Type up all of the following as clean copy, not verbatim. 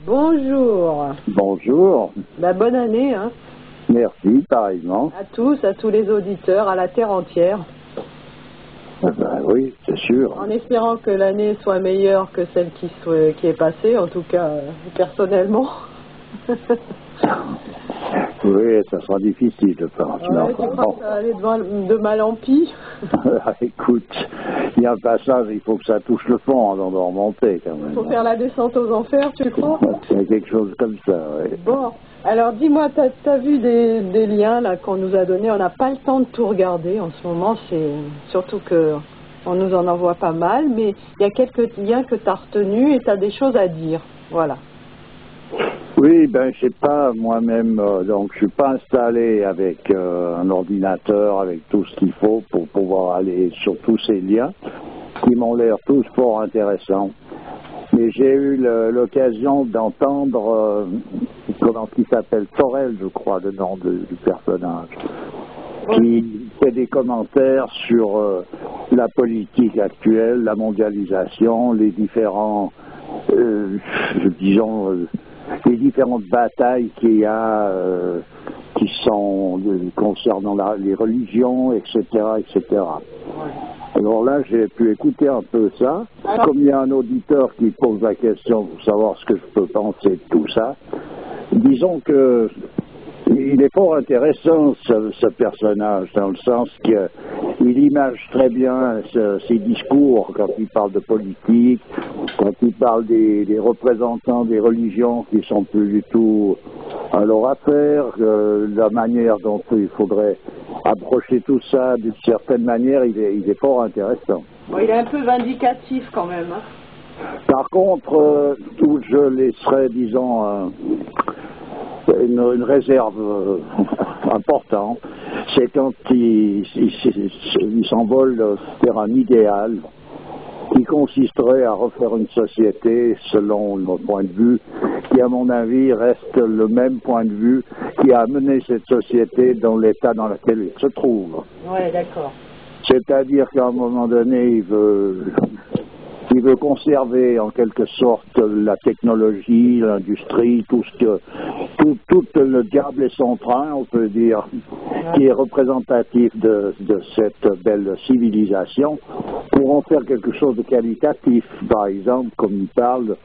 Bonjour. Bonjour. Bonne année, hein. Merci, pareillement. À tous les auditeurs, à la terre entière. Oui, c'est sûr. En espérant que l'année soit meilleure que celle qui est passée, en tout cas, personnellement. Oui, ça sera difficile, je pense. Ouais, tu crois que ça va aller de mal en pis? Écoute, il y a un passage, il faut que ça touche le fond avant de remonter, quand même. Il faut faire la descente aux enfers, tu crois? C'est quelque chose comme ça, oui. Bon, alors dis-moi, t'as vu des liens là qu'on nous a donnés? On n'a pas le temps de tout regarder en ce moment, c'est surtout que on nous en envoie pas mal, mais il y a quelques liens que t'as retenus et t'as des choses à dire, voilà. Oui, je sais pas, moi-même, donc je suis pas installé avec un ordinateur, avec tout ce qu'il faut pour pouvoir aller sur tous ces liens, qui m'ont l'air tous fort intéressants. Mais j'ai eu l'occasion d'entendre, comment il s'appelle, Sorel, je crois, le nom du personnage, qui fait des commentaires sur la politique actuelle, la mondialisation, les différents, les différentes batailles qu'il y a, qui sont concernant les religions, etc., etc. Alors là, j'ai pu écouter un peu ça. Comme il y a un auditeur qui pose la question pour savoir ce que je peux penser de tout ça, disons que il est fort intéressant ce personnage, dans le sens qu'il image très bien ses discours quand il parle de politique, quand il parle des représentants des religions qui sont plus du tout à leur affaire, la manière dont il faudrait approcher tout ça d'une certaine manière, il est fort intéressant. Bon, il est un peu vindicatif quand même, hein. Par contre, où je laisserai, disons, une réserve importante, c'est quand il s'envole vers un idéal qui consisterait à refaire une société selon notre point de vue, qui à mon avis reste le même point de vue qui a amené cette société dans l'état dans lequel elle se trouve. Ouais, d'accord. C'est-à-dire qu'à un moment donné, il veut conserver en quelque sorte la technologie, l'industrie, tout le diable et son train, on peut dire, qui est représentatif de cette belle civilisation, pour en faire quelque chose de qualitatif. Par exemple, comme il parle,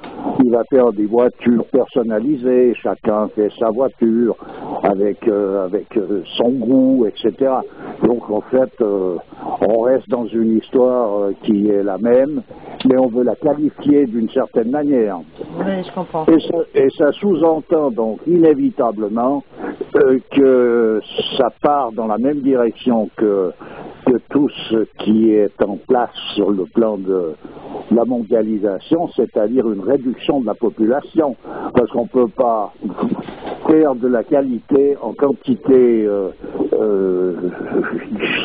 il va faire des voitures personnalisées, chacun fait sa voiture avec son goût, etc. Donc en fait, on reste dans une histoire qui est la même, mais on veut la qualifier d'une certaine manière. Oui, je comprends. Et ça sous-entend donc inévitablement que ça part dans la même direction que tout ce qui est en place sur le plan de la mondialisation, c'est-à-dire une réduction de la population, parce qu'on ne peut pas faire de la qualité en quantité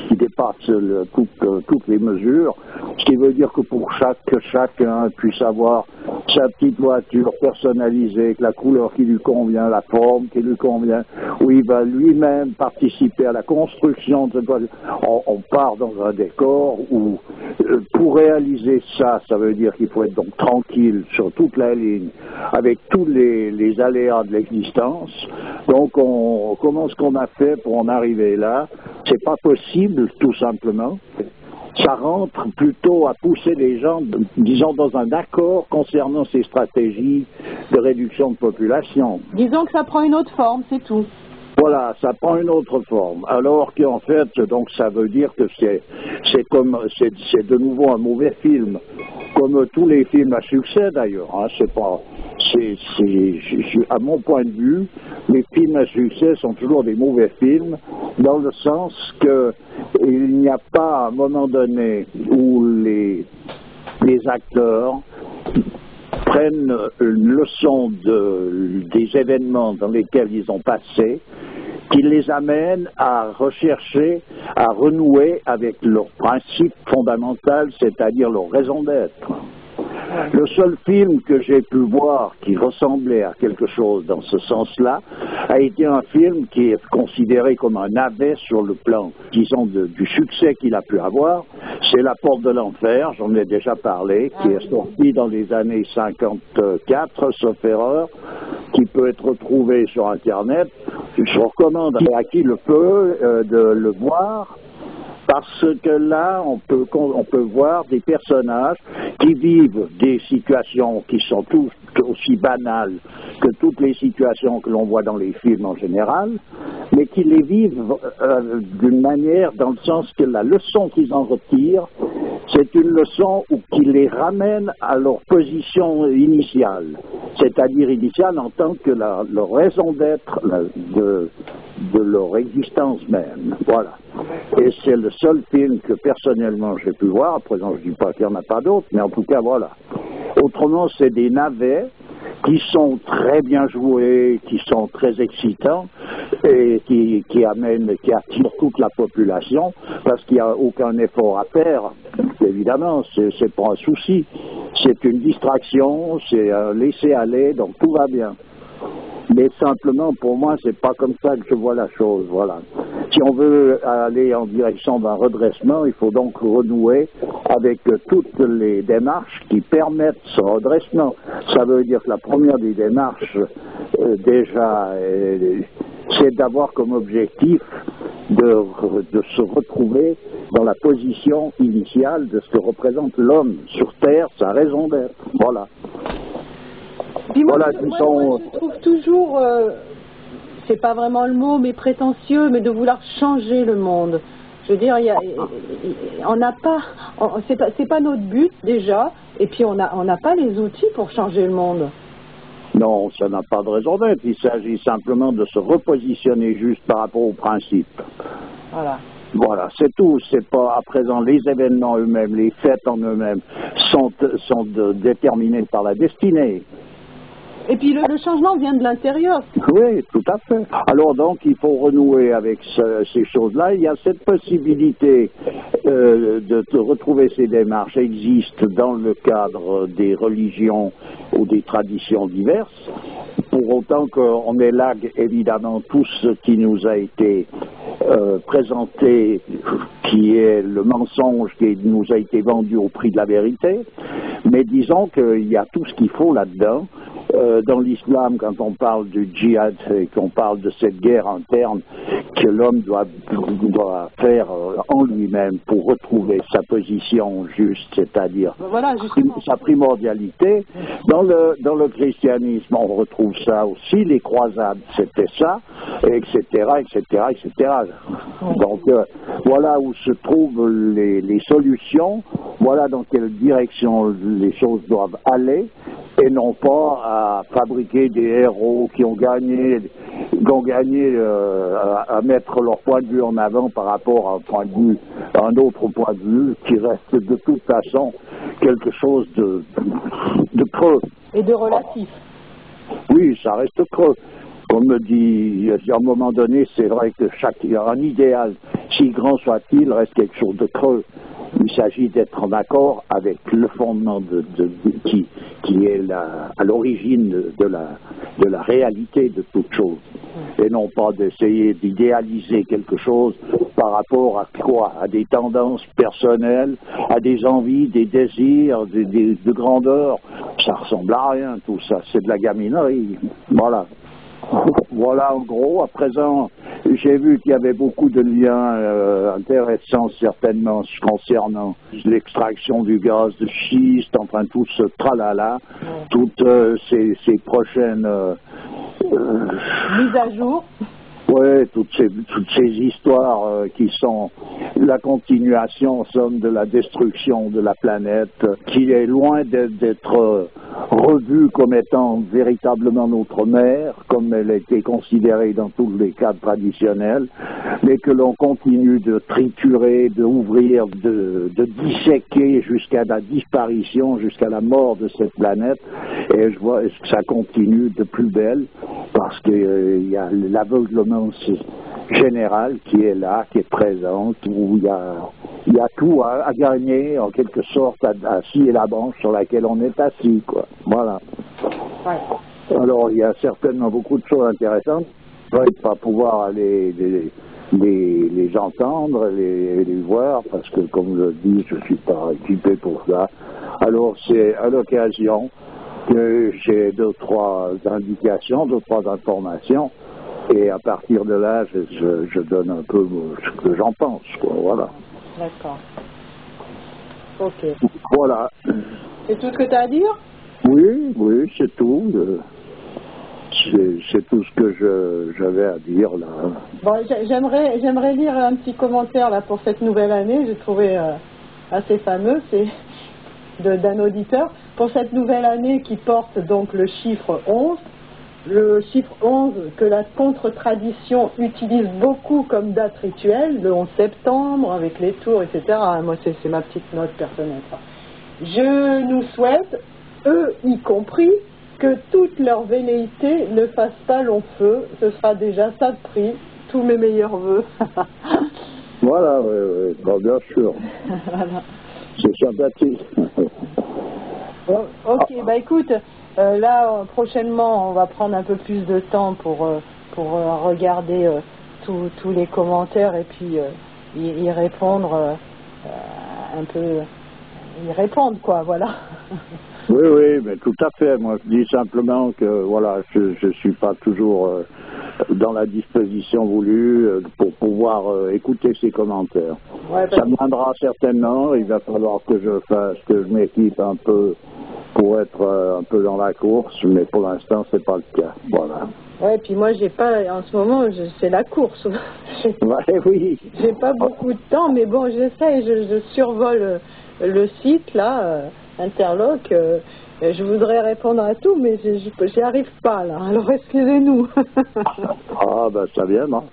qui dépasse toutes les mesures, ce qui veut dire que que chacun puisse avoir sa petite voiture personnalisée, la couleur qui lui convient, la forme qui lui convient, où il va lui-même participer à la construction de cette voiture. On part dans un décor où, pour réaliser ça, ça veut dire qu'il faut être donc tranquille sur toute la ligne, avec tous les aléas de l'existence. Donc, comment est-ce qu'on a fait pour en arriver là? C'est pas possible, tout simplement. Ça rentre plutôt à pousser les gens, disons, dans un accord concernant ces stratégies de réduction de population. Disons que ça prend une autre forme, c'est tout. Voilà, ça prend une autre forme. Alors qu'en fait, donc, ça veut dire que c'est de nouveau un mauvais film, comme tous les films à succès d'ailleurs. Hein, à mon point de vue, les films à succès sont toujours des mauvais films, dans le sens que il n'y a pas à un moment donné où les acteurs prennent une leçon des événements dans lesquels ils ont passé, qui les amène à rechercher, à renouer avec leur principe fondamental, c'est-à-dire leur raison d'être. Le seul film que j'ai pu voir qui ressemblait à quelque chose dans ce sens-là a été un film qui est considéré comme un navet sur le plan, disons, du succès qu'il a pu avoir. C'est La Porte de l'Enfer, j'en ai déjà parlé, qui est sorti dans les années 54, sauf erreur, qui peut être retrouvé sur Internet. Je recommande à qui le peut de le voir. Parce que là, on peut voir des personnages qui vivent des situations qui sont tout aussi banales que toutes les situations que l'on voit dans les films en général, mais qui les vivent d'une manière, dans le sens que la leçon qu'ils en retirent, c'est une leçon qui les ramène à leur position initiale, c'est-à-dire initiale en tant que leur raison d'être de leur existence même. Voilà. Et c'est le seul film que personnellement j'ai pu voir. À présent, je ne dis pas qu'il n'y en a pas d'autres, mais en tout cas, voilà. Autrement, c'est des navets qui sont très bien joués, qui sont très excitants et qui attirent toute la population parce qu'il n'y a aucun effort à faire. Évidemment, c'est pas un souci. C'est une distraction, c'est un laisser-aller, donc tout va bien. Mais simplement, pour moi, c'est pas comme ça que je vois la chose, voilà. Si on veut aller en direction d'un redressement, il faut donc renouer avec toutes les démarches qui permettent ce redressement. Ça veut dire que la première des démarches, c'est d'avoir comme objectif de se retrouver dans la position initiale de ce que représente l'homme sur Terre, sa raison d'être. Voilà. Puis moi, je trouve toujours, c'est pas vraiment le mot, mais prétentieux, mais de vouloir changer le monde. Je veux dire, on n'a pas, c'est pas notre but déjà, et puis on n'a pas les outils pour changer le monde. Non, ça n'a pas de raison d'être. Il s'agit simplement de se repositionner juste par rapport aux principes. Voilà. Voilà, c'est tout. C'est pas à présent les événements eux-mêmes, les fêtes en eux-mêmes sont déterminés par la destinée. Et puis le changement vient de l'intérieur. Oui, tout à fait. Alors donc, il faut renouer avec ces choses-là. Il y a cette possibilité de retrouver ces démarches existe dans le cadre des religions ou des traditions diverses. Pour autant qu'on élague évidemment tout ce qui nous a été présenté, qui est le mensonge qui nous a été vendu au prix de la vérité. Mais disons qu'il y a tout ce qu'il faut là-dedans. Dans l'islam, quand on parle du djihad et qu'on parle de cette guerre interne que l'homme doit faire en lui-même pour retrouver sa position juste, c'est-à-dire sa primordialité, dans le christianisme, on retrouve ça aussi, les croisades, c'était ça, etc., etc., etc. Donc, voilà où se trouvent les solutions, voilà dans quelle direction les choses doivent aller, et non pas à fabriquer des héros qui ont gagné à mettre leur point de vue en avant par rapport à un autre point de vue qui reste de toute façon quelque chose de creux. Et de relatif. Oui, ça reste creux. Comme me dit, à un moment donné, c'est vrai que un idéal, si grand soit-il, reste quelque chose de creux. Il s'agit d'être en accord avec le fondement qui est à l'origine de la réalité de toute chose. Et non pas d'essayer d'idéaliser quelque chose par rapport à quoi? À des tendances personnelles, à des envies, des désirs, de grandeur. Ça ressemble à rien tout ça, c'est de la gaminerie. Voilà. Voilà en gros. À présent, j'ai vu qu'il y avait beaucoup de liens intéressants certainement concernant l'extraction du gaz de schiste, enfin tout ce tralala, toutes ces prochaines mises à jour. Oui, toutes ces histoires qui sont la continuation, en somme, de la destruction de la planète, qui est loin d'être revue comme étant véritablement notre mère, comme elle a été considérée dans tous les cadres traditionnels, mais que l'on continue de triturer, d'ouvrir, de disséquer jusqu'à la disparition, jusqu'à la mort de cette planète. Et je vois que ça continue de plus belle, parce qu'il y a l'aveuglement général qui est là, qui est présent, où il y a il y a tout à gagner, en quelque sorte, à scier la branche sur laquelle on est assis, quoi. Voilà. Ouais. Alors, il y a certainement beaucoup de choses intéressantes. Je ne vais pas pouvoir aller les entendre, les voir, parce que, comme je dis, je ne suis pas équipé pour ça. Alors, c'est à l'occasion que j'ai 2-3 indications, 2-3 informations, et à partir de là, je donne un peu ce que j'en pense, quoi. Voilà. D'accord. Ok. Voilà. C'est tout ce que tu as à dire? Oui, c'est tout. C'est tout ce que j'avais à dire, là. Bon, j'aimerais lire un petit commentaire là pour cette nouvelle année. J'ai trouvé assez fameux, c'est d'un auditeur. Pour cette nouvelle année qui porte donc le chiffre 11, le chiffre 11 que la contre-tradition utilise beaucoup comme date rituelle, le 11 septembre avec les tours, etc. Moi, c'est ma petite note personnelle. Je nous souhaite, eux y compris, que toutes leurs velléités ne fassent pas long feu. Ce sera déjà ça de prix. Tous mes meilleurs voeux. Voilà, oui, bon, bien sûr. Voilà. C'est sympathique. Bon, ok, bah écoute, là, prochainement, on va prendre un peu plus de temps pour regarder tous les commentaires et puis y répondre un peu, y répondre, quoi, voilà. Oui, mais tout à fait. Moi, je dis simplement que, voilà, je suis pas toujours dans la disposition voulue pour pouvoir écouter ces commentaires. Ouais, ça viendra certainement. Il va falloir que je m'équipe un peu pour être un peu dans la course, mais pour l'instant, c'est pas le cas. Voilà. Ouais, puis moi, j'ai pas, en ce moment, c'est la course. Ouais, oui. J'ai pas beaucoup de temps, mais bon, j'essaie, je survole le site, là, Interloc. Je voudrais répondre à tout, mais j'y arrive pas, là. Alors, excusez-nous. Ah, ben, ça vient, non?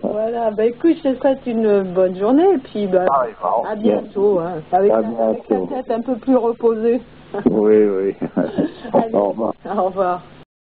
Voilà, ben écoute, je te souhaite une bonne journée, et puis à bientôt, hein, avec la tête un peu plus reposée. Oui. Allez, Au revoir. Au revoir.